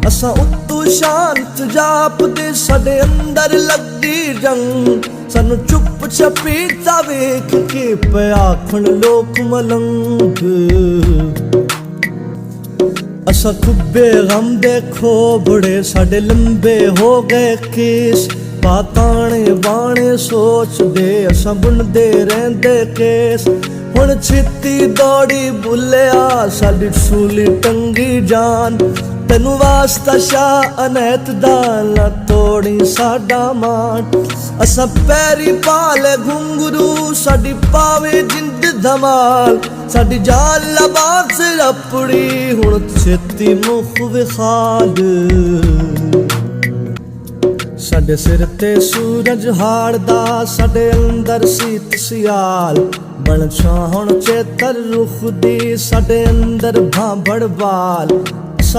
असा उत्तू शांत जापदे साडे अंदर लगदी जंग सानू चुप छपीता वेख के पे आखण लोक मलंग असा खुब्बे गम देखो बड़े साडे लंबे हो गए केस पाताने बाणे सोच दे असा बुनदे रहंदे केस हुण छित्ती दौड़ी बुलिया साडी सूली टंगी जान तेनू वास्ता शाह अनैत दा ना तोड़ी साडा मान असा पैरी पाले घुंगरू साडी पावे जिंद धमाल साडी जान लबात से अपड़ी हुण छित्ती मुख विखाल साडे सिर ते सूरज हाड़दा साडे अंदर सीत सियाल बन छाहण चेतर रुख दी साडे अंदर भांभड़ बाल